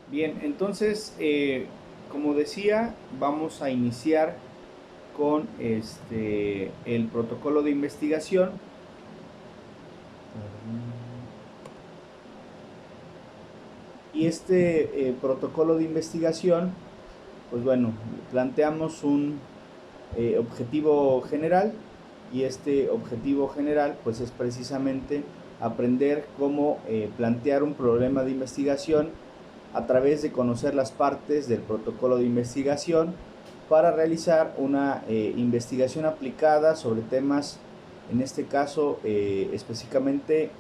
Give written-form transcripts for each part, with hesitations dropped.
Bien, entonces, como decía, vamos a iniciar con el protocolo de investigación. Y este protocolo de investigación, pues bueno, planteamos un objetivo general, y este objetivo general pues es precisamente aprender cómo plantear un problema de investigación a través de conocer las partes del protocolo de investigación para realizar una investigación aplicada sobre temas, en este caso específicamente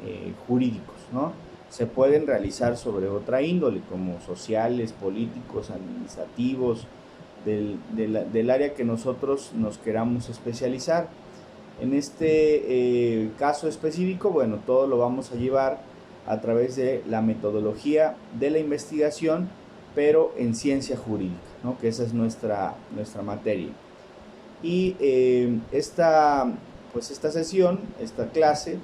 jurídicos, ¿no? Se pueden realizar sobre otra índole, como sociales, políticos, administrativos, del área que nosotros nos queramos especializar. En este caso específico, bueno, todo lo vamos a llevar a través de la metodología de la investigación, pero en ciencia jurídica, ¿no? Que esa es nuestra materia. Y esta sesión, esta clase,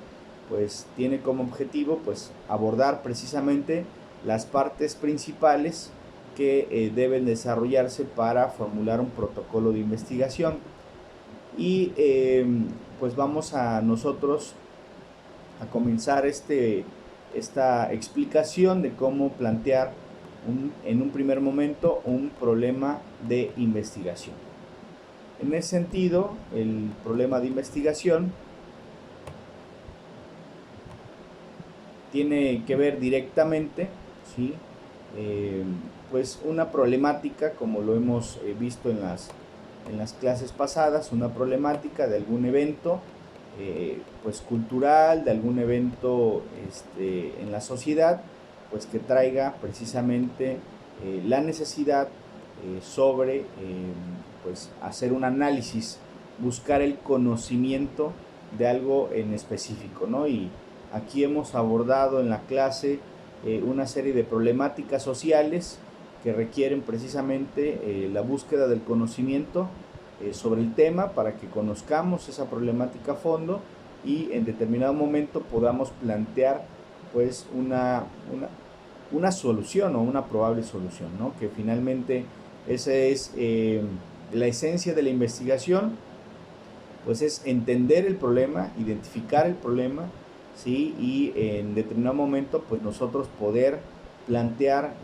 pues tiene como objetivo pues abordar precisamente las partes principales que deben desarrollarse para formular un protocolo de investigación. Y pues vamos a nosotros a comenzar esta explicación de cómo plantear en un primer momento un problema de investigación. En ese sentido, el problema de investigación tiene que ver directamente, ¿sí? Eh, pues una problemática, como lo hemos visto en las clases pasadas, una problemática de algún evento pues cultural, de algún evento en la sociedad, pues que traiga precisamente la necesidad sobre pues hacer un análisis, buscar el conocimiento de algo en específico, ¿no? Y aquí hemos abordado en la clase una serie de problemáticas sociales que requieren precisamente la búsqueda del conocimiento sobre el tema para que conozcamos esa problemática a fondo y en determinado momento podamos plantear pues una solución o una probable solución, ¿no? Que finalmente esa es la esencia de la investigación, pues es entender el problema, identificar el problema, ¿sí? Y en determinado momento pues nosotros poder plantear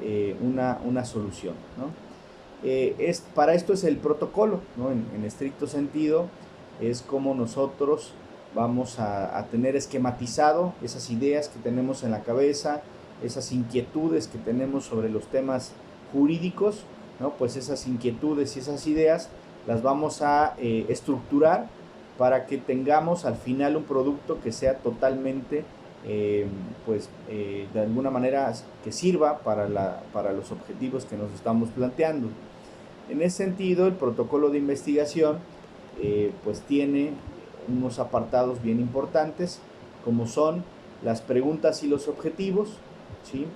una solución, ¿no? Para esto es el protocolo, ¿no? En estricto sentido, es como nosotros vamos a tener esquematizado esas ideas que tenemos en la cabeza, esas inquietudes que tenemos sobre los temas jurídicos, ¿no? Pues esas inquietudes y esas ideas las vamos a estructurar para que tengamos al final un producto que sea totalmente de alguna manera que sirva para los objetivos que nos estamos planteando. En ese sentido, el protocolo de investigación pues tiene unos apartados bien importantes, como son las preguntas y los objetivos, ¿sí?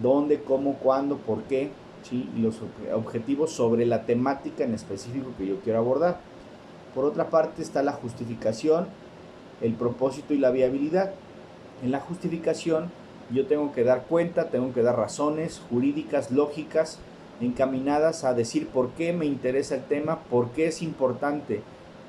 Dónde, cómo, cuándo, por qué, ¿sí? Y los objetivos sobre la temática en específico que yo quiero abordar. Por otra parte está la justificación, el propósito y la viabilidad. En la justificación yo tengo que dar cuenta, tengo que dar razones jurídicas, lógicas, encaminadas a decir por qué me interesa el tema, por qué es importante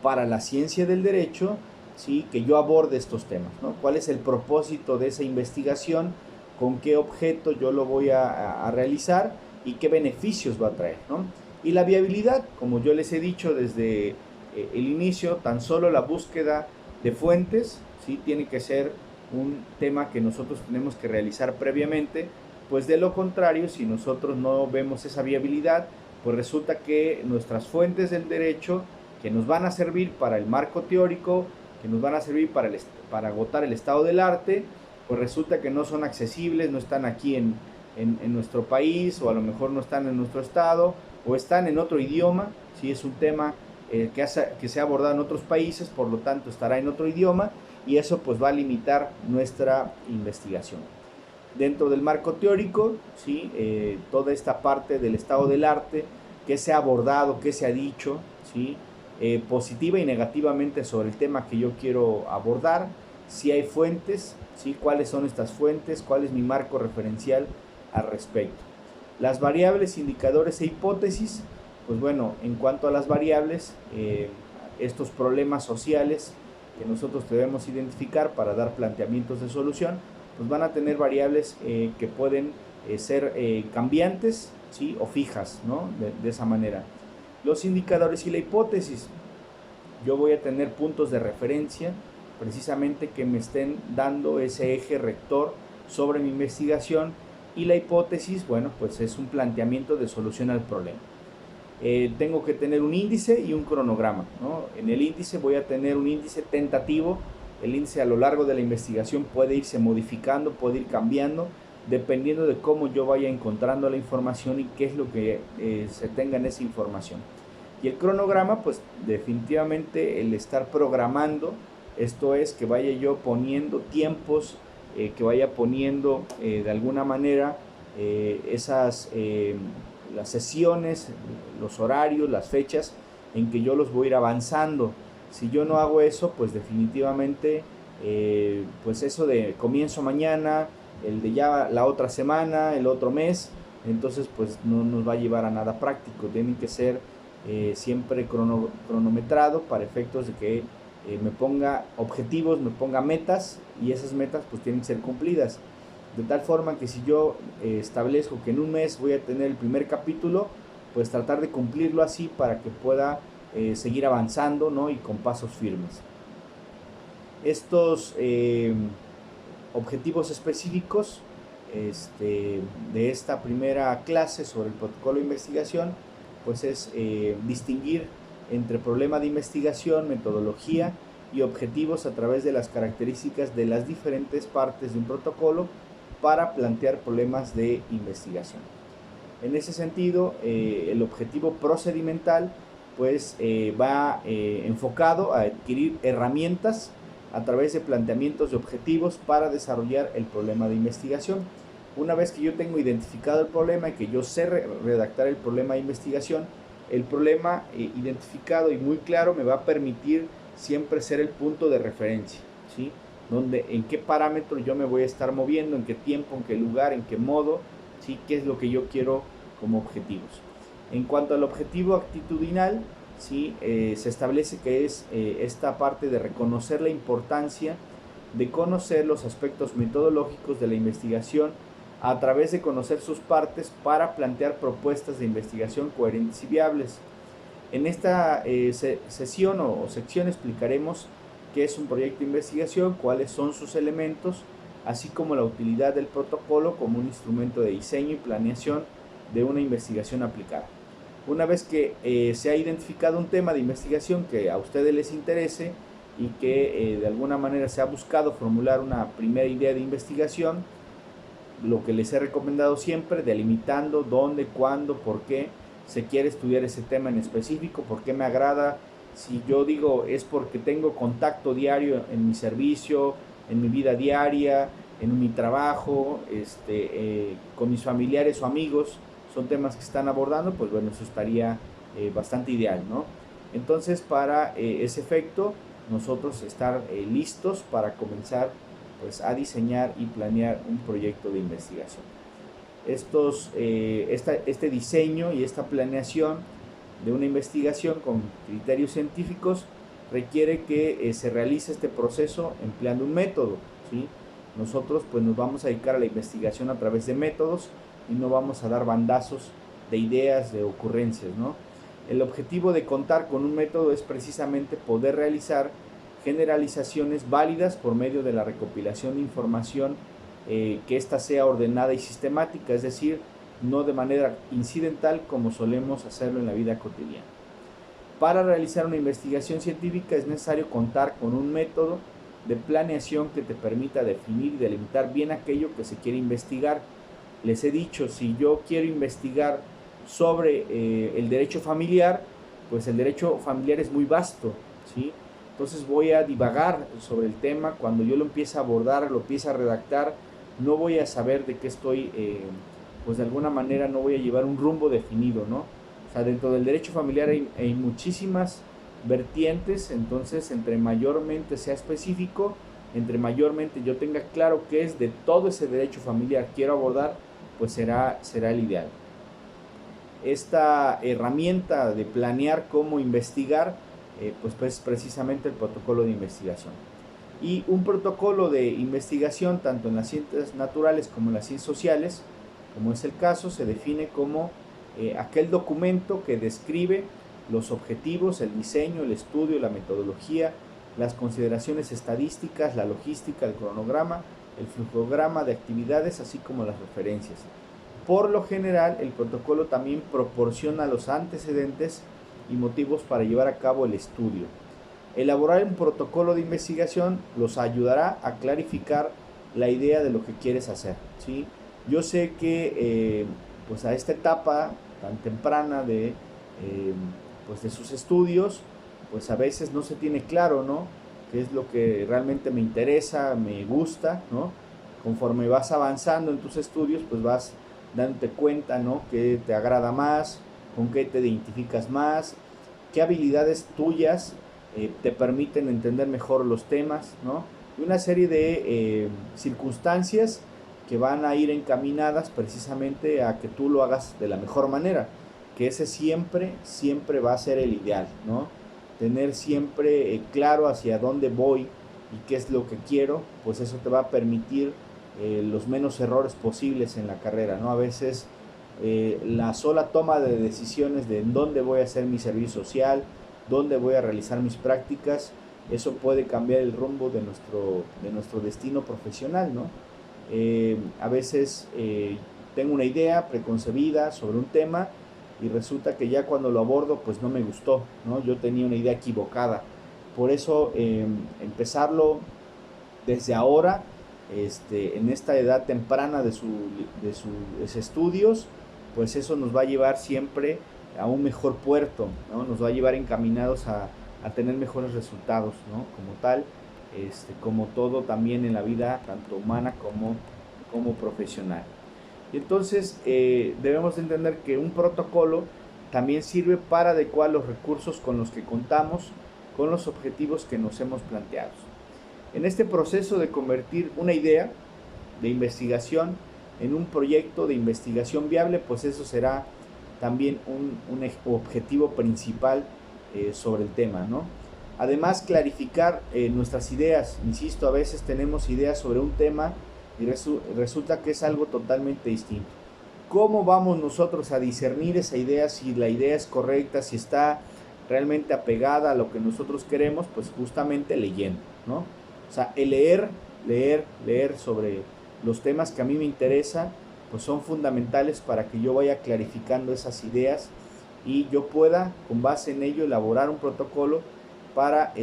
para la ciencia del derecho, ¿sí? Que yo aborde estos temas, ¿no? ¿Cuál es el propósito de esa investigación? ¿Con qué objeto yo lo voy a realizar? ¿Y qué beneficios va a traer, ¿no? Y la viabilidad, como yo les he dicho desde el inicio, tan solo la búsqueda de fuentes, ¿sí? Tiene que ser un tema que nosotros tenemos que realizar previamente, pues de lo contrario, si nosotros no vemos esa viabilidad, pues resulta que nuestras fuentes del derecho que nos van a servir para el marco teórico, que nos van a servir para agotar el estado del arte, pues resulta que no son accesibles, no están aquí en nuestro país, o a lo mejor no están en nuestro estado, o están en otro idioma, si es un tema que se ha abordado en otros países, por lo tanto estará en otro idioma, y eso pues va a limitar nuestra investigación. Dentro del marco teórico, ¿sí? Toda esta parte del estado del arte, qué se ha abordado, qué se ha dicho, ¿sí? Positiva y negativamente sobre el tema que yo quiero abordar, si hay fuentes, ¿sí? Cuáles son estas fuentes, cuál es mi marco referencial al respecto. Las variables, indicadores e hipótesis, pues bueno, en cuanto a las variables, estos problemas sociales que nosotros debemos identificar para dar planteamientos de solución, pues van a tener variables que pueden ser cambiantes, ¿sí? O fijas, ¿no? De esa manera. Los indicadores y la hipótesis, yo voy a tener puntos de referencia precisamente que me estén dando ese eje rector sobre mi investigación, y la hipótesis, bueno, pues es un planteamiento de solución al problema. Tengo que tener un índice y un cronograma, ¿no? En el índice voy a tener un índice tentativo. El índice a lo largo de la investigación puede irse modificando, puede ir cambiando, dependiendo de cómo yo vaya encontrando la información y qué es lo que se tenga en esa información. Y el cronograma, pues definitivamente el estar programando, esto es que vaya yo poniendo tiempos, que vaya poniendo de alguna manera las sesiones, los horarios, las fechas en que yo los voy a ir avanzando. Si yo no hago eso, pues definitivamente, pues eso de comienzo mañana, el de ya la otra semana, el otro mes, entonces pues no nos va a llevar a nada práctico. Tienen que ser siempre cronometrado para efectos de que me ponga objetivos, me ponga metas, y esas metas pues tienen que ser cumplidas. De tal forma que si yo establezco que en un mes voy a tener el primer capítulo, pues tratar de cumplirlo así para que pueda seguir avanzando, ¿no? Y con pasos firmes. Estos objetivos específicos de esta primera clase sobre el protocolo de investigación, pues es distinguir entre problema de investigación, metodología y objetivos a través de las características de las diferentes partes de un protocolo para plantear problemas de investigación. En ese sentido, el objetivo procedimental pues va enfocado a adquirir herramientas a través de planteamientos de objetivos para desarrollar el problema de investigación. Una vez que yo tengo identificado el problema y que yo sé redactar el problema de investigación, el problema identificado y muy claro me va a permitir siempre ser el punto de referencia, ¿sí? Donde, en qué parámetro yo me voy a estar moviendo, en qué tiempo, en qué lugar, en qué modo, ¿sí? Qué es lo que yo quiero como objetivos. En cuanto al objetivo actitudinal, ¿sí? Se establece que es esta parte de reconocer la importancia de conocer los aspectos metodológicos de la investigación a través de conocer sus partes para plantear propuestas de investigación coherentes y viables. En esta sesión o sección explicaremos qué es un proyecto de investigación, cuáles son sus elementos, así como la utilidad del protocolo como un instrumento de diseño y planeación de una investigación aplicada. Una vez que se ha identificado un tema de investigación que a ustedes les interese y que de alguna manera se ha buscado formular una primera idea de investigación, lo que les he recomendado siempre, delimitando dónde, cuándo, por qué se quiere estudiar ese tema en específico, por qué me agrada. Si yo digo es porque tengo contacto diario en mi servicio, en mi vida diaria, en mi trabajo, con mis familiares o amigos, son temas que están abordando, pues bueno, eso estaría bastante ideal, ¿no? Entonces, para ese efecto, nosotros estar listos para comenzar pues a diseñar y planear un proyecto de investigación. Este diseño y esta planeación de una investigación con criterios científicos requiere que se realice este proceso empleando un método, ¿sí? Nosotros pues nos vamos a dedicar a la investigación a través de métodos y no vamos a dar bandazos de ideas, de ocurrencias, ¿no? El objetivo de contar con un método es precisamente poder realizar generalizaciones válidas por medio de la recopilación de información, que ésta sea ordenada y sistemática, es decir, no de manera incidental como solemos hacerlo en la vida cotidiana. Para realizar una investigación científica es necesario contar con un método de planeación que te permita definir y delimitar bien aquello que se quiere investigar. Les he dicho, si yo quiero investigar sobre el derecho familiar, pues el derecho familiar es muy vasto, ¿sí? Entonces voy a divagar sobre el tema. Cuando yo lo empiece a abordar, lo empiece a redactar, no voy a saber de qué estoy, pues de alguna manera no voy a llevar un rumbo definido, ¿no? O sea, dentro del derecho familiar hay muchísimas vertientes, entonces entre mayormente sea específico, entre mayormente yo tenga claro qué es de todo ese derecho familiar quiero abordar, pues será el ideal. esta herramienta de planear cómo investigar, pues precisamente el protocolo de investigación. Y un protocolo de investigación, tanto en las ciencias naturales como en las ciencias sociales, como es el caso, se define como aquel documento que describe los objetivos, el diseño, el estudio, la metodología, las consideraciones estadísticas, la logística, el cronograma, el flujograma de actividades, así como las referencias. Por lo general, el protocolo también proporciona los antecedentes y motivos para llevar a cabo el estudio. Elaborar un protocolo de investigación los ayudará a clarificar la idea de lo que quieres hacer, ¿sí? Yo sé que pues a esta etapa tan temprana pues de sus estudios, pues a veces no se tiene claro, ¿no?, qué es lo que realmente me interesa, me gusta, ¿no? Conforme vas avanzando en tus estudios, pues vas dándote cuenta, ¿no?, qué te agrada más, con qué te identificas más, qué habilidades tuyas te permiten entender mejor los temas, ¿no? Y una serie de circunstancias que van a ir encaminadas precisamente a que tú lo hagas de la mejor manera, que ese siempre va a ser el ideal, ¿no? Tener siempre claro hacia dónde voy y qué es lo que quiero, pues eso te va a permitir los menos errores posibles en la carrera, ¿no? A veces la sola toma de decisiones de en dónde voy a hacer mi servicio social, dónde voy a realizar mis prácticas, eso puede cambiar el rumbo de nuestro destino profesional, ¿no? A veces tengo una idea preconcebida sobre un tema y resulta que ya cuando lo abordo pues no me gustó, ¿no? Yo tenía una idea equivocada. Por eso empezarlo desde ahora, en esta edad temprana de sus estudios, pues eso nos va a llevar siempre a un mejor puerto, ¿no? Nos va a llevar encaminados a tener mejores resultados, ¿no? Como tal, como todo también en la vida, tanto humana como profesional. Y entonces debemos entender que un protocolo también sirve para adecuar los recursos con los que contamos, con los objetivos que nos hemos planteado. En este proceso de convertir una idea de investigación en un proyecto de investigación viable, pues eso será también un objetivo principal sobre el tema, ¿no? Además, clarificar nuestras ideas. Insisto, a veces tenemos ideas sobre un tema y resulta que es algo totalmente distinto. ¿Cómo vamos nosotros a discernir esa idea, si la idea es correcta, si está realmente apegada a lo que nosotros queremos? Pues justamente leyendo, ¿no? O sea, el leer sobre los temas que a mí me interesan, pues son fundamentales para que yo vaya clarificando esas ideas y yo pueda, con base en ello, elaborar un protocolo para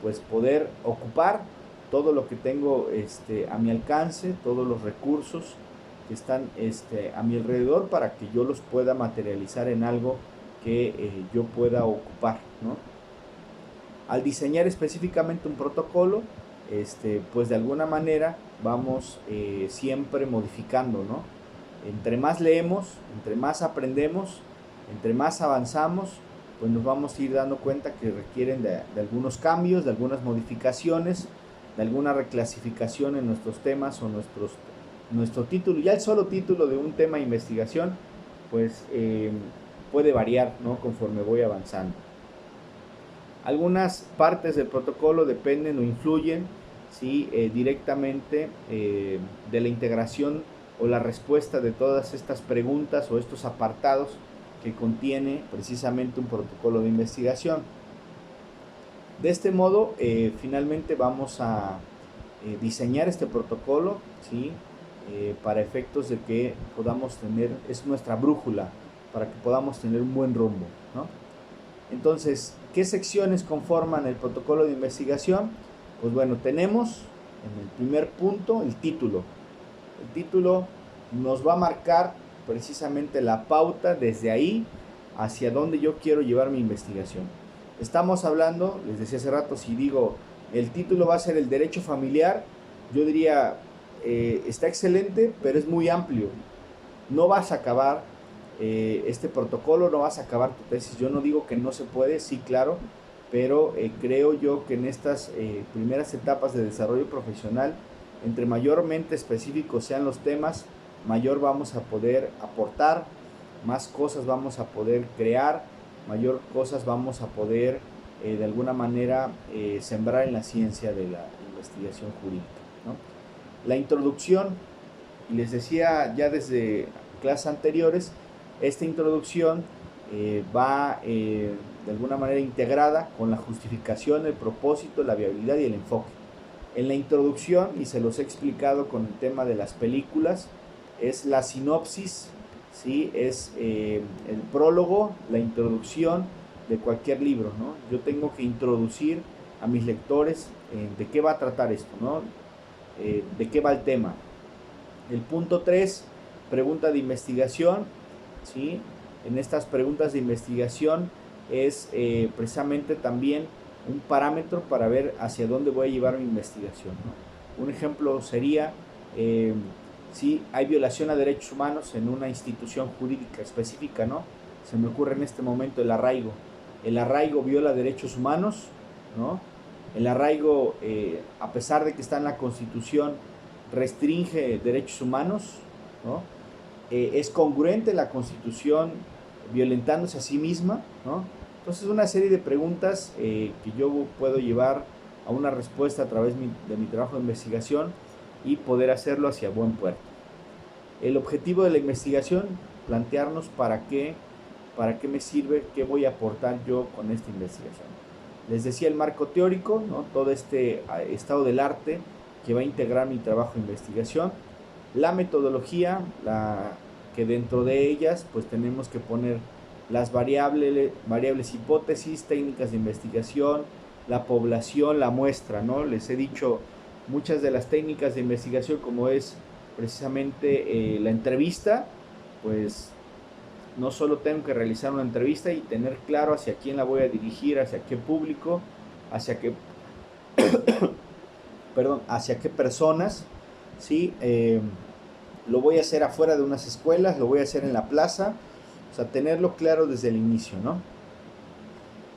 pues poder ocupar todo lo que tengo a mi alcance, todos los recursos que están a mi alrededor, para que yo los pueda materializar en algo que yo pueda ocupar, ¿no? Al diseñar específicamente un protocolo, pues de alguna manera vamos siempre modificando, ¿no? Entre más leemos, entre más aprendemos, entre más avanzamos, pues nos vamos a ir dando cuenta que requieren de algunos cambios, de algunas modificaciones, de alguna reclasificación en nuestros temas o nuestro título. Ya el solo título de un tema de investigación, pues puede variar, ¿no?, conforme voy avanzando. Algunas partes del protocolo dependen o influyen, ¿sí?, directamente de la integración o la respuesta de todas estas preguntas o estos apartados que contiene precisamente un protocolo de investigación. De este modo, finalmente vamos a diseñar este protocolo, ¿sí?, para efectos de que podamos tener, es nuestra brújula, para que podamos tener un buen rumbo, ¿no? Entonces, ¿qué secciones conforman el protocolo de investigación? Pues bueno, tenemos en el primer punto el título. El título nos va a marcar precisamente la pauta desde ahí hacia dónde yo quiero llevar mi investigación. Estamos hablando, les decía hace rato, si digo el título va a ser el derecho familiar, yo diría está excelente, pero es muy amplio. No vas a acabar este protocolo, no vas a acabar tu tesis. Yo no digo que no se puede, sí, claro, pero creo yo que en estas primeras etapas de desarrollo profesional, entre mayormente específicos sean los temas, mayor vamos a poder aportar más cosas vamos a poder crear, mayor cosas vamos a poder de alguna manera sembrar en la ciencia de la investigación jurídica, ¿no? La introducción, les decía ya desde clases anteriores, esta introducción va de alguna manera integrada con la justificación, el propósito, la viabilidad y el enfoque. En la introducción, y se los he explicado con el tema de las películas, es la sinopsis, ¿sí? Es el prólogo, la introducción de cualquier libro, ¿no? Yo tengo que introducir a mis lectores de qué va a tratar esto, ¿no? De qué va el tema. El punto 3, pregunta de investigación, ¿sí? En estas preguntas de investigación es precisamente también un parámetro para ver hacia dónde voy a llevar mi investigación, ¿no? Un ejemplo sería si hay violación a derechos humanos en una institución jurídica específica, ¿no? Se me ocurre en este momento el arraigo. El arraigo viola derechos humanos, ¿no? El arraigo, a pesar de que está en la Constitución, restringe derechos humanos, ¿no? Es congruente la Constitución violentándose a sí misma, ¿no? Entonces, una serie de preguntas que yo puedo llevar a una respuesta a través de mi trabajo de investigación y poder hacerlo hacia buen puerto. El objetivo de la investigación, plantearnos para qué me sirve, qué voy a aportar yo con esta investigación. Les decía el marco teórico, ¿no? Todo este estado del arte que va a integrar mi trabajo de investigación. La metodología, que dentro de ellas pues tenemos que poner las variables hipótesis, técnicas de investigación, la población, la muestra, ¿no? Les he dicho muchas de las técnicas de investigación, como es precisamente la entrevista, pues no solo tengo que realizar una entrevista y tener claro hacia quién la voy a dirigir, hacia qué público, hacia qué hacia qué personas, ¿sí? Lo voy a hacer afuera de unas escuelas, lo voy a hacer en la plaza, o sea, tenerlo claro desde el inicio, ¿no?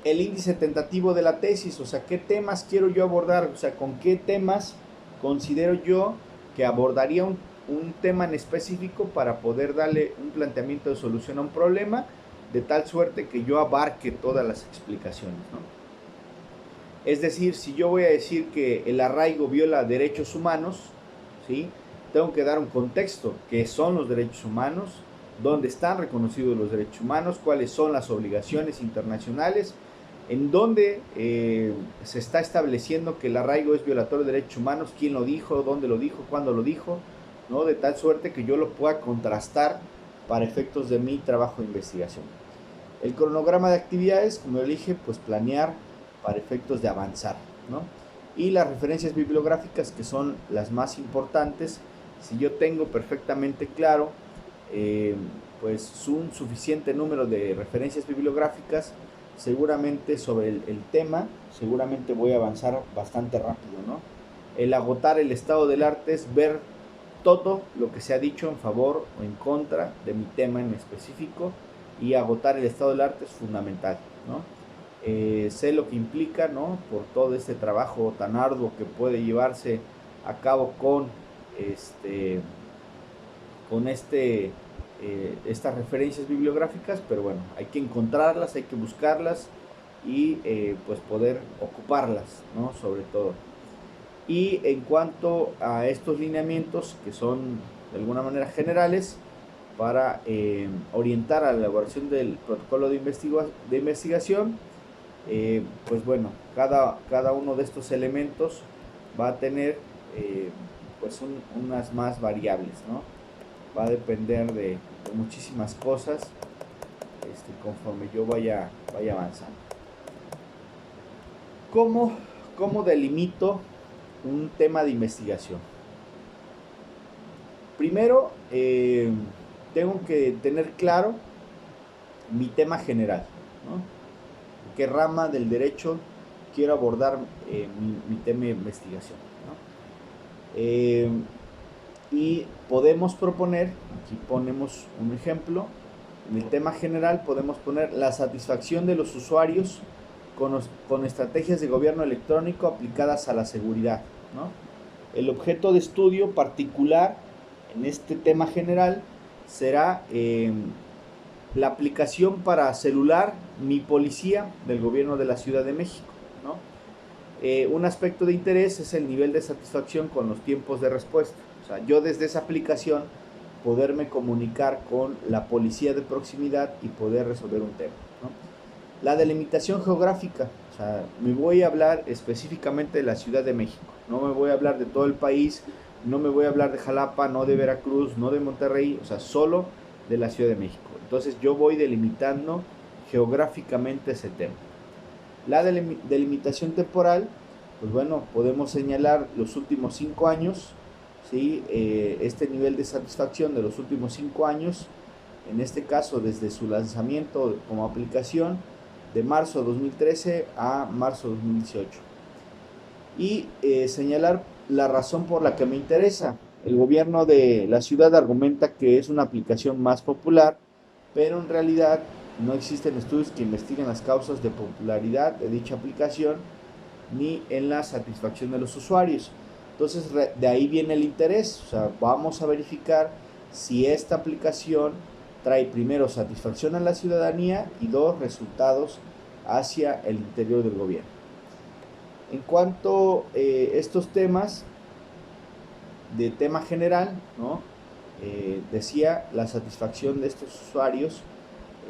El índice tentativo de la tesis, o sea, qué temas quiero yo abordar, o sea, con qué temas considero yo que abordaría un tema en específico para poder darle un planteamiento de solución a un problema, de tal suerte que yo abarque todas las explicaciones, ¿no? Es decir, si yo voy a decir que el arraigo viola derechos humanos, ¿sí? Tengo que dar un contexto, qué son los derechos humanos, dónde están reconocidos los derechos humanos, cuáles son las obligaciones internacionales, en dónde se está estableciendo que el arraigo es violatorio de derechos humanos, quién lo dijo, dónde lo dijo, cuándo lo dijo, ¿no? De tal suerte que yo lo pueda contrastar para efectos de mi trabajo de investigación. El cronograma de actividades, como yo dije, pues planear para efectos de avanzar, ¿no? Y las referencias bibliográficas, que son las más importantes. Si yo tengo perfectamente claro pues un suficiente número de referencias bibliográficas, seguramente sobre el tema, seguramente voy a avanzar bastante rápido, ¿no? El agotar el estado del arte es ver todo lo que se ha dicho en favor o en contra de mi tema en específico, y agotar el estado del arte es fundamental, ¿no? Sé lo que implica, ¿no? Por todo este trabajo tan arduo que puede llevarse a cabo con estas referencias bibliográficas, pero bueno, hay que encontrarlas, hay que buscarlas y pues poder ocuparlas, ¿no? Sobre todo. Y en cuanto a estos lineamientos, que son de alguna manera generales para orientar a la elaboración del protocolo de investigación, pues bueno, cada uno de estos elementos va a tener pues unas más variables, ¿no? Va a depender de muchísimas cosas conforme yo vaya avanzando. ¿Cómo delimito un tema de investigación? Primero, tengo que tener claro mi tema general, ¿no? ¿Qué rama del derecho quiero abordar mi tema de investigación, ¿no? Y podemos proponer, aquí ponemos un ejemplo, en el tema general podemos poner la satisfacción de los usuarios con estrategias de gobierno electrónico aplicadas a la seguridad, ¿no? El objeto de estudio particular en este tema general será la aplicación para celular Mi Policía del gobierno de la Ciudad de México, ¿no? Un aspecto de interés es el nivel de satisfacción con los tiempos de respuesta. O sea, yo desde esa aplicación poderme comunicar con la policía de proximidad y poder resolver un tema, ¿no? La delimitación geográfica, o sea, me voy a hablar específicamente de la Ciudad de México, no me voy a hablar de todo el país, no me voy a hablar de Jalapa, no de Veracruz, no de Monterrey, o sea, solo de la Ciudad de México. Entonces yo voy delimitando geográficamente ese tema. La delimitación temporal, pues bueno, podemos señalar los últimos 5 años, ¿sí? Este nivel de satisfacción de los últimos 5 años, en este caso desde su lanzamiento como aplicación, de marzo de 2013 a marzo de 2018. Y señalar la razón por la que me interesa. El gobierno de la ciudad argumenta que es una aplicación más popular, pero en realidad no existen estudios que investiguen las causas de popularidad de dicha aplicación ni en la satisfacción de los usuarios. Entonces de ahí viene el interés, o sea, vamos a verificar si esta aplicación trae primero satisfacción a la ciudadanía y dos, resultados hacia el interior del gobierno. En cuanto a estos temas, de tema general, ¿no? Decía la satisfacción de estos usuarios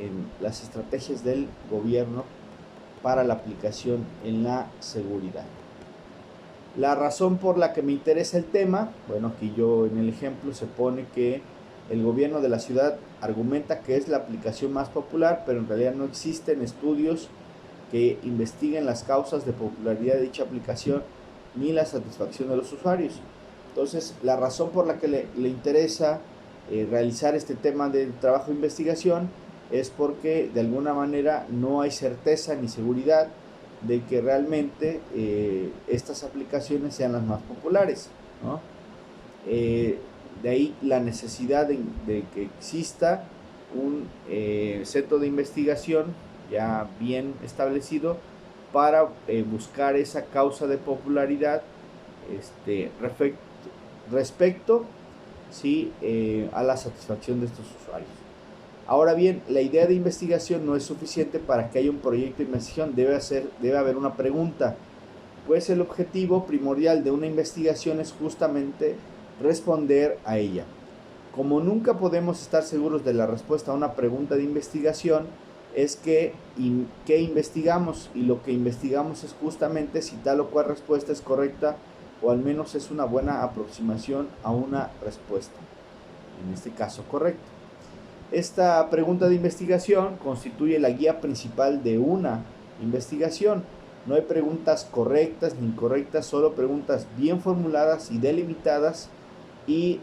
en las estrategias del gobierno para la aplicación en la seguridad. La razón por la que me interesa el tema, bueno, aquí yo en el ejemplo se pone que el gobierno de la ciudad argumenta que es la aplicación más popular, pero en realidad no existen estudios que investiguen las causas de popularidad de dicha aplicación ni la satisfacción de los usuarios. Entonces, la razón por la que le interesa realizar este tema de trabajo de investigación es porque de alguna manera no hay certeza ni seguridad de que realmente estas aplicaciones sean las más populares, ¿no? De ahí la necesidad de que exista un centro de investigación ya bien establecido para buscar esa causa de popularidad respecto ¿sí? A la satisfacción de estos usuarios. Ahora bien, la idea de investigación no es suficiente para que haya un proyecto de investigación, debe haber una pregunta, pues el objetivo primordial de una investigación es justamente responder a ella. Como nunca podemos estar seguros de la respuesta a una pregunta de investigación, es que investigamos, y lo que investigamos es justamente si tal o cual respuesta es correcta o al menos es una buena aproximación a una respuesta, en este caso correcta. Esta pregunta de investigación constituye la guía principal de una investigación. No hay preguntas correctas ni incorrectas, solo preguntas bien formuladas y delimitadas y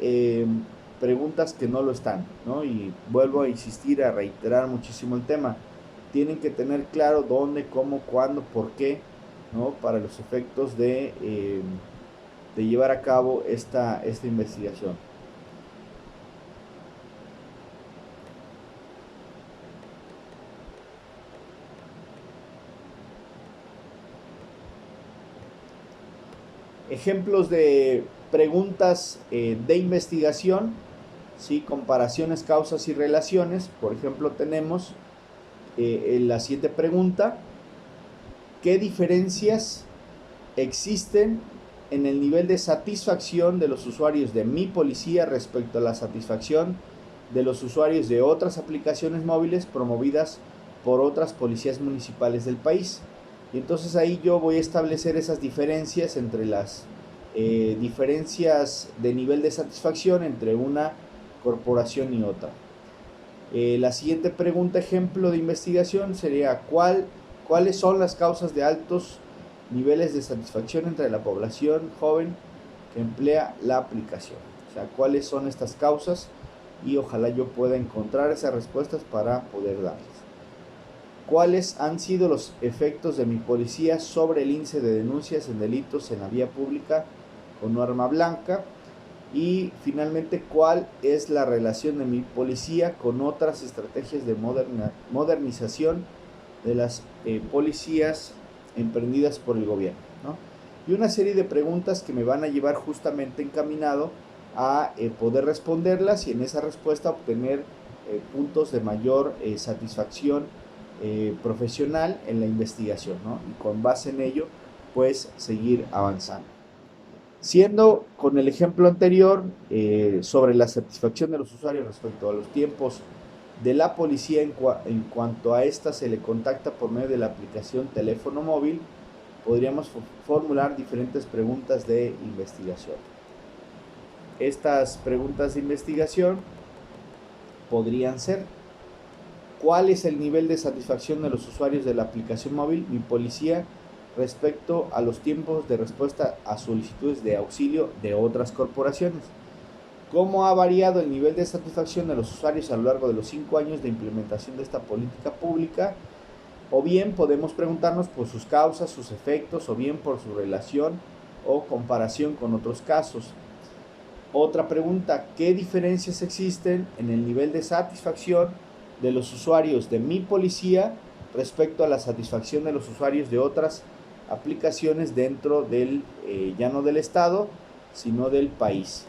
preguntas que no lo están, ¿no? Y vuelvo a insistir, a reiterar muchísimo el tema. Tienen que tener claro dónde, cómo, cuándo, por qué, ¿no? Para los efectos de llevar a cabo esta investigación. Ejemplos de preguntas de investigación, ¿sí? Comparaciones, causas y relaciones. Por ejemplo, tenemos la siguiente pregunta: ¿qué diferencias existen en el nivel de satisfacción de los usuarios de Mi Policía respecto a la satisfacción de los usuarios de otras aplicaciones móviles promovidas por otras policías municipales del país? Y entonces ahí yo voy a establecer esas diferencias entre las diferencias de nivel de satisfacción entre una corporación y otra. La siguiente pregunta, ejemplo de investigación, sería ¿cuáles son las causas de altos niveles de satisfacción entre la población joven que emplea la aplicación? O sea, ¿cuáles son estas causas? Y ojalá yo pueda encontrar esas respuestas para poder darles. ¿Cuáles han sido los efectos de Mi Policía sobre el índice de denuncias en delitos en la vía pública con arma blanca? Y finalmente, ¿cuál es la relación de Mi Policía con otras estrategias de modernización de las policías emprendidas por el gobierno, ¿no? Y una serie de preguntas que me van a llevar justamente encaminado a poder responderlas y en esa respuesta obtener puntos de mayor satisfacción profesional en la investigación, ¿no? Y con base en ello, pues seguir avanzando. Siendo con el ejemplo anterior sobre la satisfacción de los usuarios respecto a los tiempos de la policía en cuanto a esta se le contacta por medio de la aplicación teléfono móvil, podríamos formular diferentes preguntas de investigación. Estas preguntas de investigación podrían ser: ¿cuál es el nivel de satisfacción de los usuarios de la aplicación móvil Mi Policía respecto a los tiempos de respuesta a solicitudes de auxilio de otras corporaciones? ¿Cómo ha variado el nivel de satisfacción de los usuarios a lo largo de los 5 años de implementación de esta política pública? O bien podemos preguntarnos por sus causas, sus efectos, o bien por su relación o comparación con otros casos. Otra pregunta: ¿qué diferencias existen en el nivel de satisfacción de los usuarios de Mi Policía respecto a la satisfacción de los usuarios de otras aplicaciones dentro del, ya no del estado, sino del país?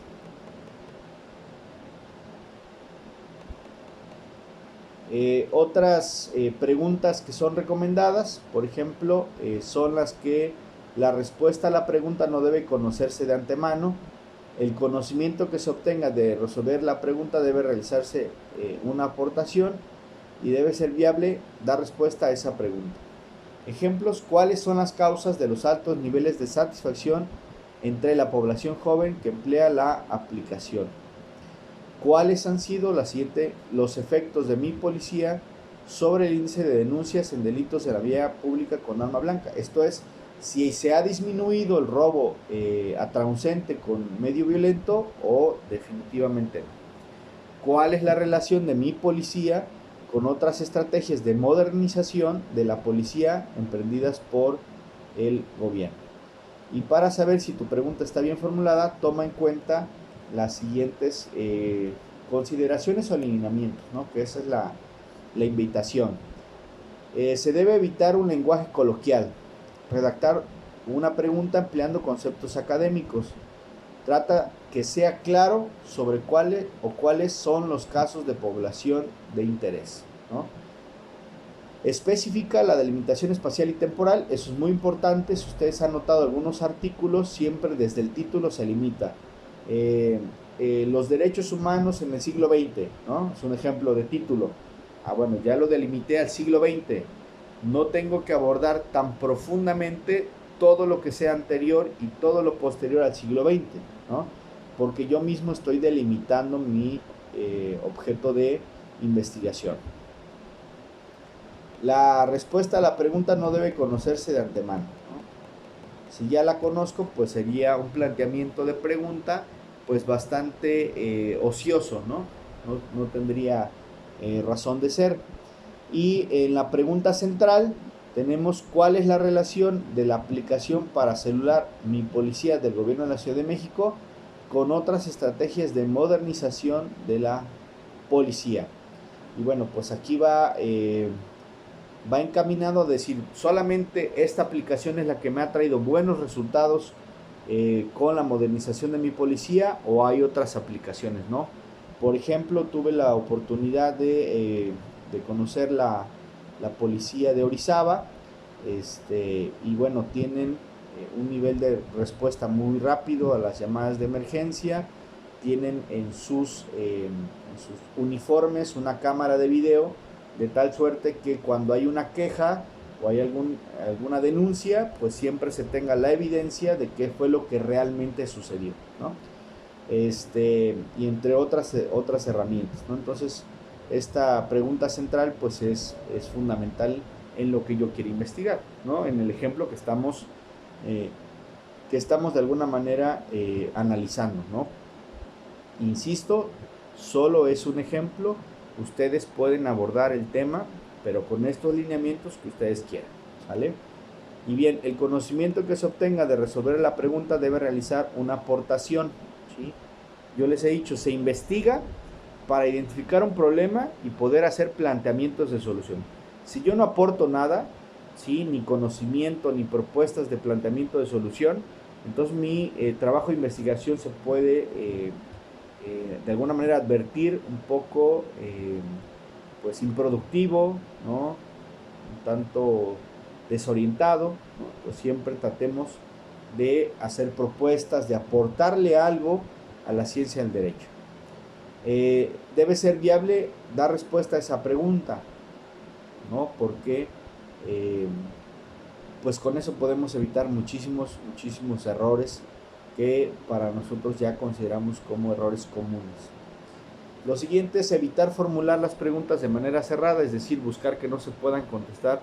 Otras preguntas que son recomendadas, por ejemplo, son las que la respuesta a la pregunta no debe conocerse de antemano. El conocimiento que se obtenga de resolver la pregunta debe realizarse una aportación y debe ser viable dar respuesta a esa pregunta. Ejemplos: ¿cuáles son las causas de los altos niveles de satisfacción entre la población joven que emplea la aplicación? ¿Cuáles han sido los efectos de Mi Policía sobre el índice de denuncias en delitos de la vía pública con arma blanca? Esto es, si se ha disminuido el robo a transeúnte con medio violento o definitivamente no. ¿Cuál es la relación de Mi Policía con otras estrategias de modernización de la policía emprendidas por el gobierno? Y para saber si tu pregunta está bien formulada, toma en cuenta las siguientes consideraciones o alineamientos, ¿no? Que esa es la invitación. Se debe evitar un lenguaje coloquial. Redactar una pregunta empleando conceptos académicos. Trata que sea claro sobre cuáles son los casos de población de interés, ¿no? Especifica la delimitación espacial y temporal. Eso es muy importante. Si ustedes han notado algunos artículos, siempre desde el título se limita. Los derechos humanos en el siglo XX, ¿no? Es un ejemplo de título. Bueno, ya lo delimité al siglo XX. No tengo que abordar tan profundamente todo lo que sea anterior y todo lo posterior al siglo XX, ¿no? Porque yo mismo estoy delimitando mi objeto de investigación. La respuesta a la pregunta no debe conocerse de antemano, ¿no? Si ya la conozco, pues sería un planteamiento de pregunta pues bastante ocioso, ¿no? No tendría razón de ser. Y en la pregunta central tenemos: ¿cuál es la relación de la aplicación para celular Mi Policía del Gobierno de la Ciudad de México con otras estrategias de modernización de la policía? Y bueno, pues aquí va encaminado a decir: solamente esta aplicación es la que me ha traído buenos resultados con la modernización de Mi Policía, o hay otras aplicaciones, ¿no? Por ejemplo, tuve la oportunidad de conocer la policía de Orizaba, y bueno, tienen un nivel de respuesta muy rápido a las llamadas de emergencia. Tienen en sus uniformes una cámara de video, de tal suerte que cuando hay una queja o hay alguna denuncia, pues siempre se tenga la evidencia de qué fue lo que realmente sucedió, ¿no? Y entre otras herramientas, ¿no? Entonces, esta pregunta central pues es fundamental en lo que yo quiero investigar, ¿no? En el ejemplo que estamos de alguna manera analizando, ¿no? Insisto, solo es un ejemplo. Ustedes pueden abordar el tema, pero con estos lineamientos que ustedes quieran, ¿vale? Y bien, el conocimiento que se obtenga de resolver la pregunta debe realizar una aportación, ¿sí? Yo les he dicho, se investiga para identificar un problema y poder hacer planteamientos de solución. Si yo no aporto nada, ¿sí? Ni conocimiento, ni propuestas de planteamiento de solución, entonces mi trabajo de investigación se puede de alguna manera advertir un poco pues improductivo, ¿no? Un tanto desorientado, ¿no? Pues siempre tratemos de hacer propuestas, de aportarle algo a la ciencia del derecho. Debe ser viable dar respuesta a esa pregunta, ¿no? Porque pues con eso podemos evitar muchísimos errores que para nosotros ya consideramos como errores comunes. Lo siguiente es evitar formular las preguntas de manera cerrada, es decir, buscar que no se puedan contestar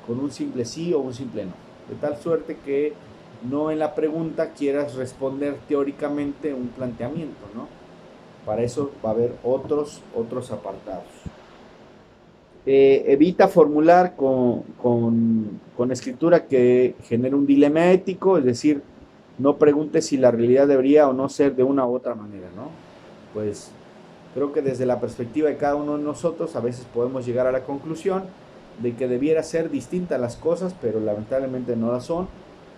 con un simple sí o un simple no, de tal suerte que no en la pregunta quieras responder teóricamente un planteamiento, ¿no? Para eso va a haber otros apartados. Evita formular con escritura que genere un dilema ético, es decir, no preguntes si la realidad debería o no ser de una u otra manera, ¿no? Pues creo que desde la perspectiva de cada uno de nosotros a veces podemos llegar a la conclusión de que debiera ser distintas las cosas, pero lamentablemente no las son.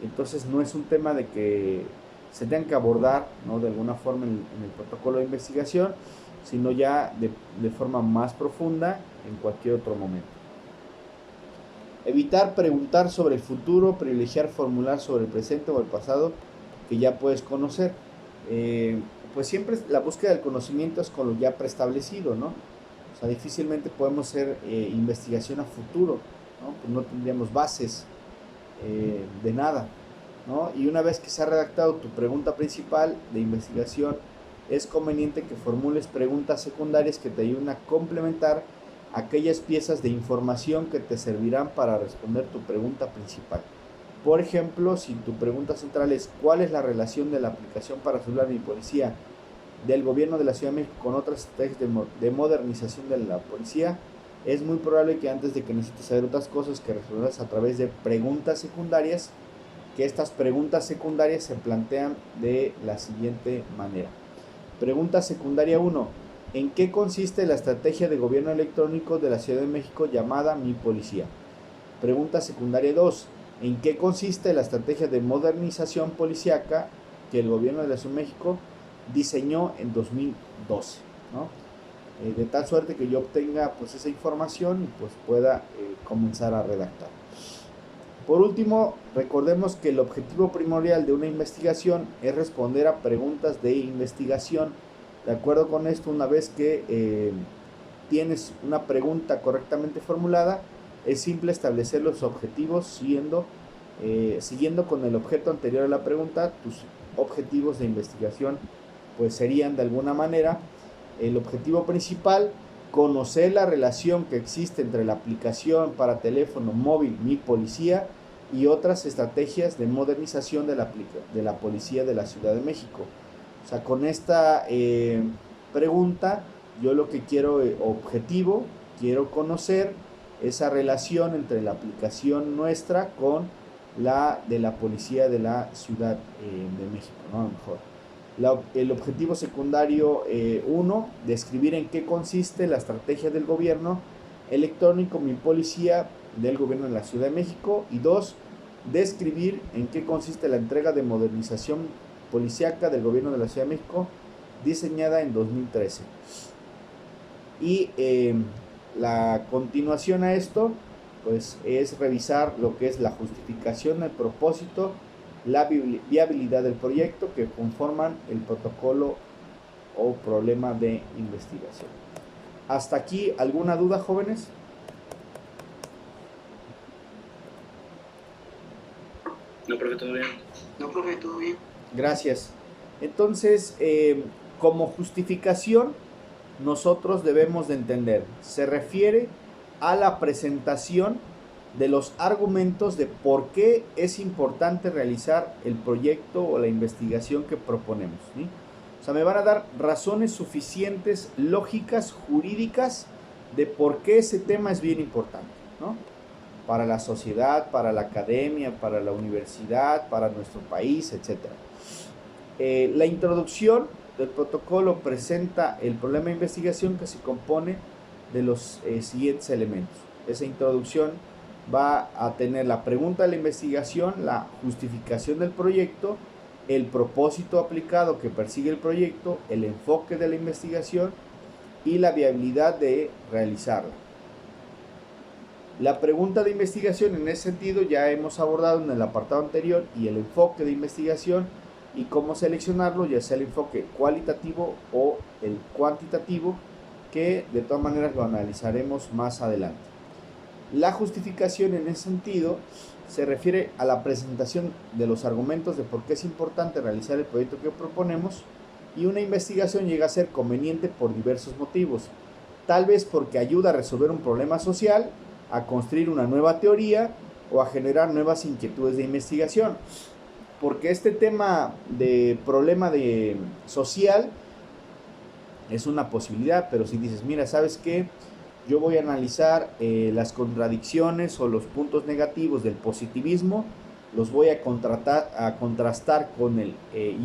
Entonces no es un tema de que se tengan que abordar, ¿no? De alguna forma en el protocolo de investigación, sino ya de forma más profunda en cualquier otro momento. Evitar preguntar sobre el futuro, privilegiar formular sobre el presente o el pasado que ya puedes conocer. Pues siempre la búsqueda del conocimiento es con lo ya preestablecido, ¿no? O sea, difícilmente podemos hacer investigación a futuro, ¿no? Pues no tendríamos bases de nada, ¿no? Y una vez que se ha redactado tu pregunta principal de investigación, es conveniente que formules preguntas secundarias que te ayuden a complementar aquellas piezas de información que te servirán para responder tu pregunta principal. Por ejemplo, si tu pregunta central es ¿cuál es la relación de la aplicación para celular y policía del gobierno de la Ciudad de México con otras estrategias de modernización de la policía? Es muy probable que antes de que necesites saber otras cosas que respondas a través de preguntas secundarias, que estas preguntas secundarias se plantean de la siguiente manera. Pregunta secundaria 1. ¿En qué consiste la estrategia de gobierno electrónico de la Ciudad de México llamada Mi Policía? Pregunta secundaria 2. ¿En qué consiste la estrategia de modernización policíaca que el gobierno de la Ciudad de México diseñó en 2012? ¿No? De tal suerte que yo obtenga pues esa información y pues pueda comenzar a redactar. Por último, recordemos que el objetivo primordial de una investigación es responder a preguntas de investigación. De acuerdo con esto, una vez que tienes una pregunta correctamente formulada, es simple establecer los objetivos siguiendo con el objeto anterior a la pregunta. Tus objetivos de investigación pues serían de alguna manera el objetivo principal, conocer la relación que existe entre la aplicación para teléfono móvil Mi Policía y otras estrategias de modernización de la policía de la Ciudad de México. O sea, con esta pregunta yo lo que quiero, quiero conocer esa relación entre la aplicación nuestra con la de la policía de la Ciudad de México, ¿no? A lo mejor. El objetivo secundario 1, describir en qué consiste la estrategia del gobierno electrónico Mi Policía del gobierno de la Ciudad de México. Y 2, describir en qué consiste la entrega de modernización policíaca del gobierno de la Ciudad de México diseñada en 2013. Y la continuación a esto pues es revisar lo que es la justificación, el propósito, la viabilidad del proyecto que conforman el protocolo o problema de investigación. Hasta aquí, ¿alguna duda, jóvenes? No, profe, todo bien. No, profe, todo bien. Gracias. Entonces, como justificación, nosotros debemos de entender, se refiere a la presentación de los argumentos de por qué es importante realizar el proyecto o la investigación que proponemos, ¿sí? O sea, me van a dar razones suficientes, lógicas, jurídicas, de por qué ese tema es bien importante, ¿no? Para la sociedad, para la academia, para la universidad, para nuestro país, etc. La introducción del protocolo presenta el problema de investigación que se compone de los siguientes elementos. Esa introducción va a tener la pregunta de la investigación, la justificación del proyecto el propósito aplicado que persigue el proyecto, el enfoque de la investigación y la viabilidad de realizarla. La pregunta de investigación en ese sentido ya hemos abordado en el apartado anterior, y el enfoque de investigación y cómo seleccionarlo, ya sea el enfoque cualitativo o el cuantitativo, que de todas maneras lo analizaremos más adelante. La justificación en ese sentido se refiere a la presentación de los argumentos de por qué es importante realizar el proyecto que proponemos, y una investigación llega a ser conveniente por diversos motivos, tal vez porque ayuda a resolver un problema social, a construir una nueva teoría o a generar nuevas inquietudes de investigación. Porque este tema de problema social es una posibilidad, pero si dices, mira, ¿sabes qué? Yo voy a analizar las contradicciones o los puntos negativos del positivismo, los voy a contrastar con el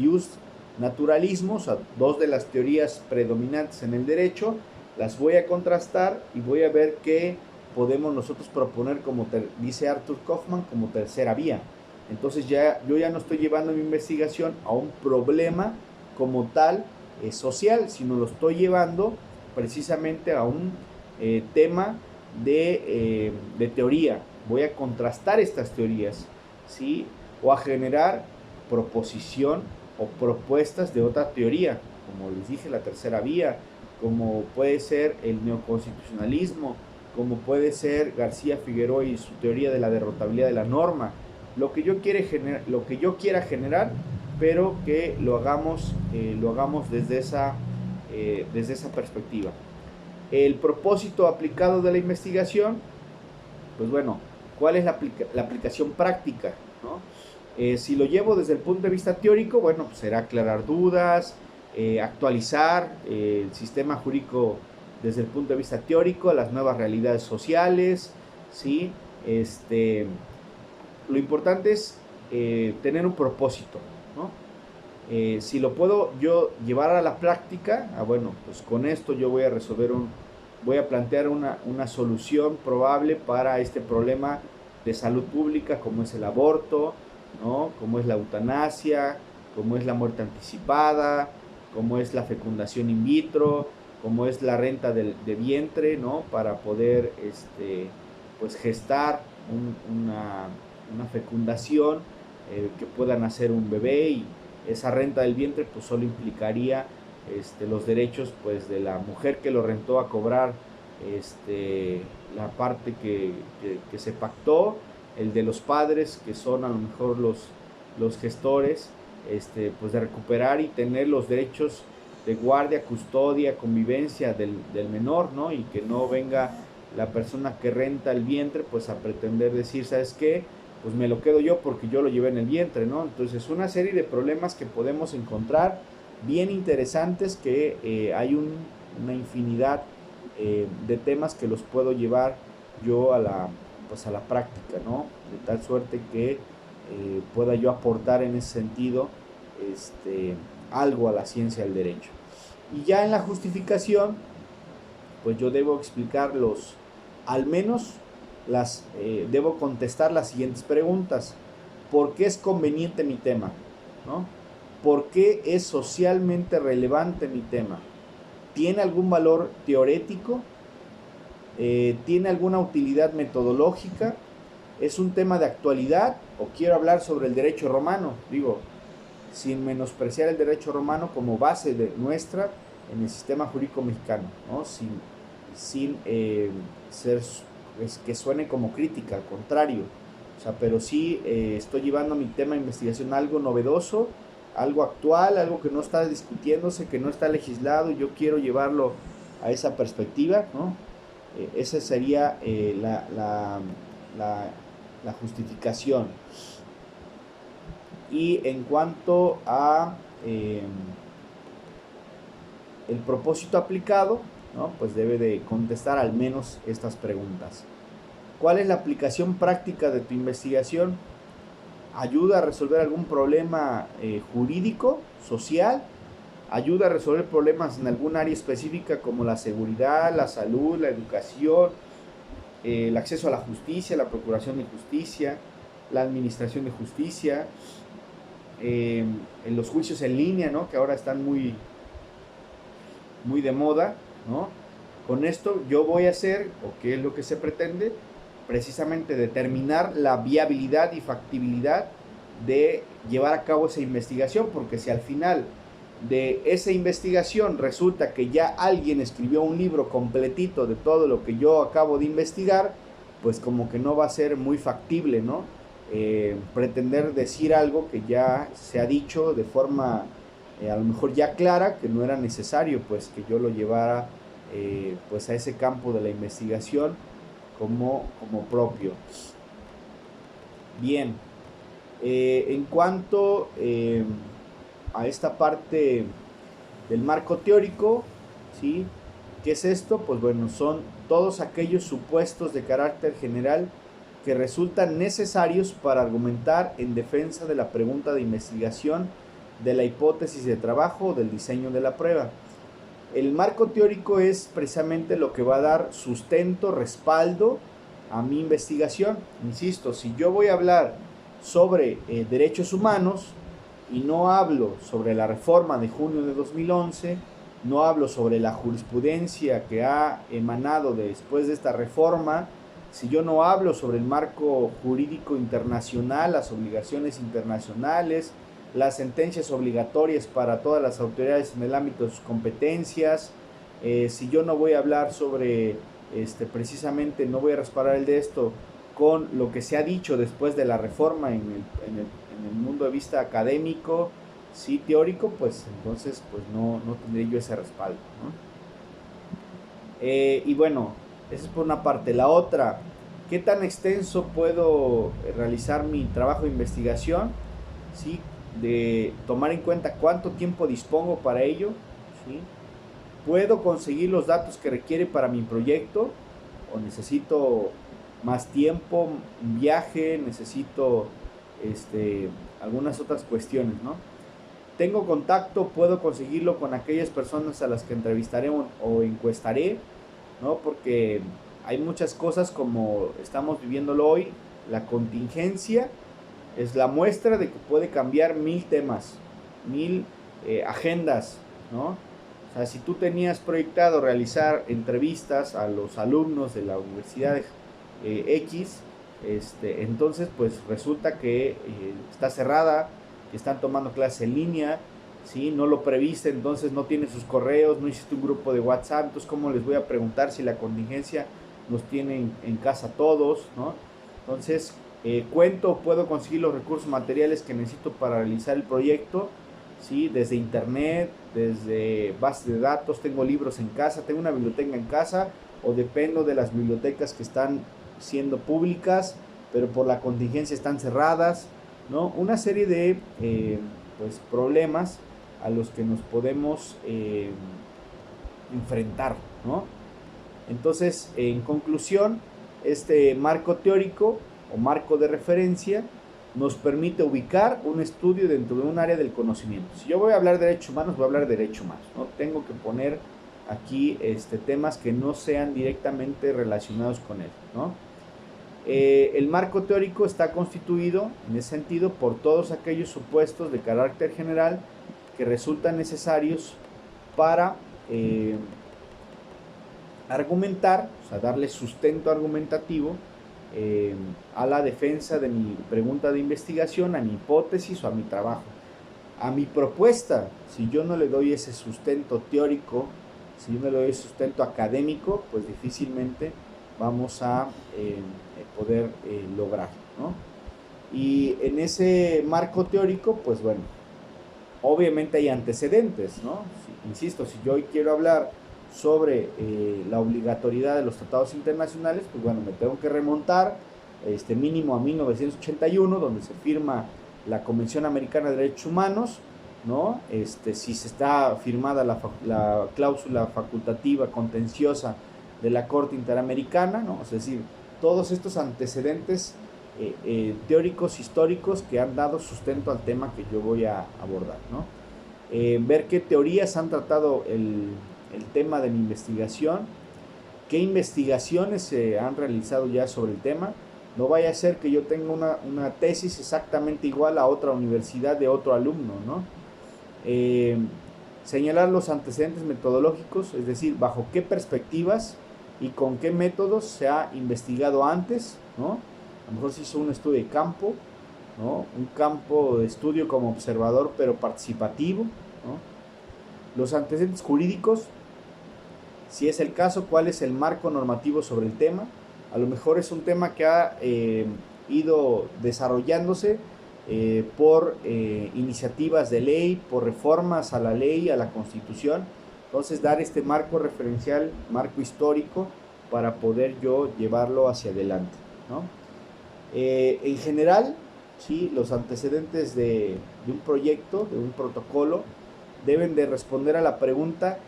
just naturalismo, o sea, dos de las teorías predominantes en el derecho, las voy a contrastar y voy a ver qué podemos nosotros proponer, como dice Arthur Kaufman, como tercera vía. Entonces yo ya no estoy llevando mi investigación a un problema como tal social, sino lo estoy llevando precisamente a un tema de teoría. Voy a contrastar estas teorías, ¿sí? O a generar proposición o propuestas de otra teoría, como les dije, la tercera vía, como puede ser el neoconstitucionalismo, como puede ser García Figueroa y su teoría de la derrotabilidad de la norma, lo que yo quiera generar, pero que lo hagamos desde esa perspectiva. El propósito aplicado de la investigación, pues bueno, ¿cuál es la aplicación práctica, ¿no? Si lo llevo desde el punto de vista teórico, bueno, pues será aclarar dudas, actualizar el sistema jurídico desde el punto de vista teórico a las nuevas realidades sociales, ¿sí? Lo importante es tener un propósito, ¿no? Si lo puedo yo llevar a la práctica, bueno, pues con esto yo voy a resolver voy a plantear una solución probable para este problema de salud pública, como es el aborto, ¿no? Como es la eutanasia, como es la muerte anticipada, como es la fecundación in vitro, como es la renta de vientre, ¿no? Para poder pues gestar una fecundación, que pueda nacer un bebé, y esa renta del vientre pues solo implicaría los derechos pues de la mujer que lo rentó a cobrar la parte que se pactó, el de los padres que son a lo mejor los gestores, pues de recuperar y tener los derechos de guardia, custodia, convivencia del menor, ¿no? Y que no venga la persona que renta el vientre pues a pretender decir, ¿sabes qué? Pues me lo quedo yo porque yo lo llevé en el vientre, ¿no? Entonces una serie de problemas que podemos encontrar bien interesantes, que hay una infinidad de temas que los puedo llevar yo a la práctica, ¿no? De tal suerte que pueda yo aportar en ese sentido algo a la ciencia del derecho. Y ya en la justificación, pues yo debo explicar al menos debo contestar las siguientes preguntas. ¿Por qué es conveniente mi tema? ¿No? ¿Por qué es socialmente relevante mi tema? ¿Tiene algún valor teorético? ¿Tiene alguna utilidad metodológica? ¿Es un tema de actualidad? ¿O quiero hablar sobre el derecho romano? Digo, sin menospreciar el derecho romano como base nuestra en el sistema jurídico mexicano, ¿no? Sin ser que suene como crítica, al contrario. O sea, pero sí estoy llevando mi tema de investigación algo novedoso, algo actual, algo que no está discutiéndose, que no está legislado, y yo quiero llevarlo a esa perspectiva, ¿no? Esa sería la justificación. Y en cuanto a el propósito aplicado, ¿no? Pues debe de contestar al menos estas preguntas. ¿Cuál es la aplicación práctica de tu investigación? ¿Ayuda a resolver algún problema jurídico, social? ¿Ayuda a resolver problemas en algún área específica como la seguridad, la salud, la educación, el acceso a la justicia, la procuración de justicia, la administración de justicia? en los juicios en línea, ¿no? Que ahora están muy de moda, ¿no? Con esto yo voy a hacer, o qué es lo que se pretende, precisamente determinar la viabilidad y factibilidad de llevar a cabo esa investigación, porque si al final de esa investigación resulta que ya alguien escribió un libro completito de todo lo que yo acabo de investigar, pues como que no va a ser muy factible, ¿no? Pretender decir algo que ya se ha dicho de forma a lo mejor ya clara, que no era necesario pues que yo lo llevara pues a ese campo de la investigación como propio. Bien, en cuanto a esta parte del marco teórico, ¿sí? ¿Qué es esto? Pues bueno, son todos aquellos supuestos de carácter general que resultan necesarios para argumentar en defensa de la pregunta de investigación, de la hipótesis de trabajo o del diseño de la prueba. El marco teórico es precisamente lo que va a dar sustento, respaldo a mi investigación. Insisto, si yo voy a hablar sobre derechos humanos y no hablo sobre la reforma de junio de 2011, no hablo sobre la jurisprudencia que ha emanado después de esta reforma, si yo no hablo sobre el marco jurídico internacional, las obligaciones internacionales, las sentencias obligatorias para todas las autoridades en el ámbito de sus competencias, si yo no voy a hablar sobre, precisamente no voy a respaldar el de esto con lo que se ha dicho después de la reforma en el mundo de vista académico, sí, teórico, pues entonces pues no tendré yo ese respaldo, ¿no? Y bueno, esa es por una parte. La otra, ¿qué tan extenso puedo realizar mi trabajo de investigación? ¿Sí? De tomar en cuenta cuánto tiempo dispongo para ello, ¿sí? ¿Puedo conseguir los datos que requiere para mi proyecto? ¿O necesito más tiempo, un viaje, necesito algunas otras cuestiones, ¿no? Tengo contacto, puedo conseguirlo con aquellas personas a las que entrevistaré o encuestaré, ¿no? Porque hay muchas cosas como estamos viviéndolo hoy, la contingencia es la muestra de que puede cambiar 1000 temas, 1000 agendas, ¿no? O sea, si tú tenías proyectado realizar entrevistas a los alumnos de la universidad X, entonces pues resulta que está cerrada, están tomando clases en línea, ¿sí? No lo previste, entonces no tienes sus correos, no hiciste un grupo de WhatsApp, entonces ¿cómo les voy a preguntar si la contingencia nos tiene en casa todos, ¿no? Entonces, puedo conseguir los recursos materiales que necesito para realizar el proyecto, ¿sí? Desde internet, desde bases de datos, tengo libros en casa, tengo una biblioteca en casa, o dependo de las bibliotecas que están siendo públicas, pero por la contingencia están cerradas, ¿no? Una serie de pues problemas a los que nos podemos enfrentar, ¿no? Entonces, en conclusión, este marco teórico o marco de referencia nos permite ubicar un estudio dentro de un área del conocimiento. Si yo voy a hablar de derechos humanos, voy a hablar de derechos humanos, ¿no? Tengo que poner aquí temas que no sean directamente relacionados con él, ¿no? El marco teórico está constituido, en ese sentido, por todos aquellos supuestos de carácter general que resultan necesarios para argumentar, o sea, darle sustento argumentativo a la defensa de mi pregunta de investigación, a mi hipótesis o a mi trabajo. A mi propuesta, si yo no le doy ese sustento teórico, si yo no le doy ese sustento académico, pues difícilmente vamos a poder lograr, ¿no? Y en ese marco teórico, pues bueno, obviamente hay antecedentes, ¿no? Insisto, si yo hoy quiero hablar sobre la obligatoriedad de los tratados internacionales, pues bueno, me tengo que remontar mínimo a 1981, donde se firma la Convención Americana de Derechos Humanos, ¿no? Si se está firmada la cláusula facultativa contenciosa de la Corte Interamericana, ¿no? Es decir, todos estos antecedentes teóricos, históricos que han dado sustento al tema que yo voy a abordar, ¿no? Ver qué teorías han tratado el tema de mi investigación, qué investigaciones se han realizado ya sobre el tema, No vaya a ser que yo tenga una tesis exactamente igual a otra universidad de otro alumno, ¿no? Señalar los antecedentes metodológicos, es decir, bajo qué perspectivas y con qué métodos se ha investigado antes, ¿no? A lo mejor se hizo un estudio de campo, ¿no? Un campo de estudio como observador, pero participativo, ¿no? Los antecedentes jurídicos, si es el caso, cuál es el marco normativo sobre el tema. A lo mejor es un tema que ha ido desarrollándose por iniciativas de ley, por reformas a la ley, a la Constitución. Entonces, dar este marco referencial, marco histórico, para poder yo llevarlo hacia adelante, ¿no? En general, ¿sí? Los antecedentes de un proyecto, de un protocolo, deben de responder a la pregunta: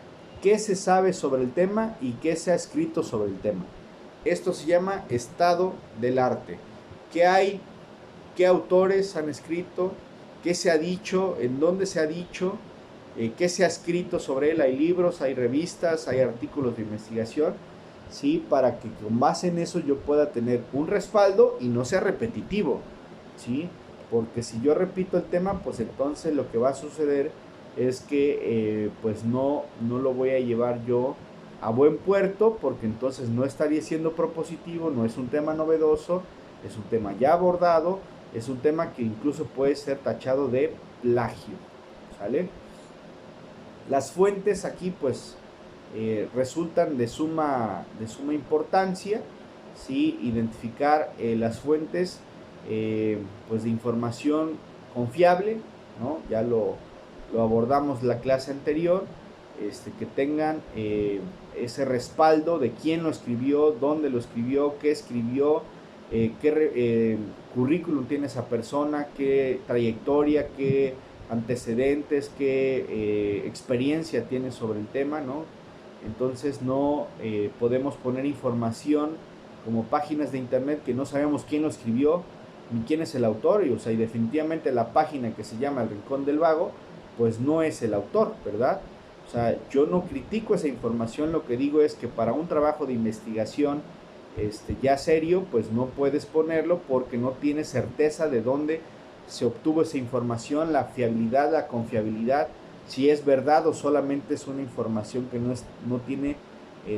¿qué se sabe sobre el tema y qué se ha escrito sobre el tema? Esto se llama estado del arte. ¿Qué hay? ¿Qué autores han escrito? ¿Qué se ha dicho? ¿En dónde se ha dicho? ¿Qué se ha escrito sobre él? Hay libros, hay revistas, hay artículos de investigación, ¿sí? Para que con base en eso yo pueda tener un respaldo y no sea repetitivo, ¿sí? Porque si yo repito el tema, pues entonces lo que va a suceder es que pues no lo voy a llevar yo a buen puerto, porque entonces no estaría siendo propositivo, no es un tema novedoso, es un tema ya abordado, es un tema que incluso puede ser tachado de plagio, ¿sale? Las fuentes aquí pues resultan de suma importancia, ¿sí? Identificar las fuentes pues de información confiable, ¿no? Ya lo abordamos la clase anterior, que tengan ese respaldo de quién lo escribió, dónde lo escribió, qué escribió, qué currículum tiene esa persona, qué trayectoria, qué antecedentes, qué experiencia tiene sobre el tema, ¿no? Entonces no podemos poner información como páginas de internet que no sabemos quién lo escribió ni quién es el autor, y definitivamente la página que se llama El Rincón del Vago pues no es el autor, ¿verdad? O sea, yo no critico esa información, lo que digo es que para un trabajo de investigación ya serio, pues no puedes ponerlo porque no tienes certeza de dónde se obtuvo esa información, la fiabilidad, la confiabilidad, si es verdad o solamente es una información que no tiene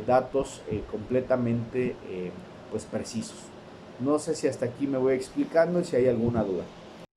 datos completamente pues precisos. No sé si hasta aquí me voy explicando y si hay alguna duda.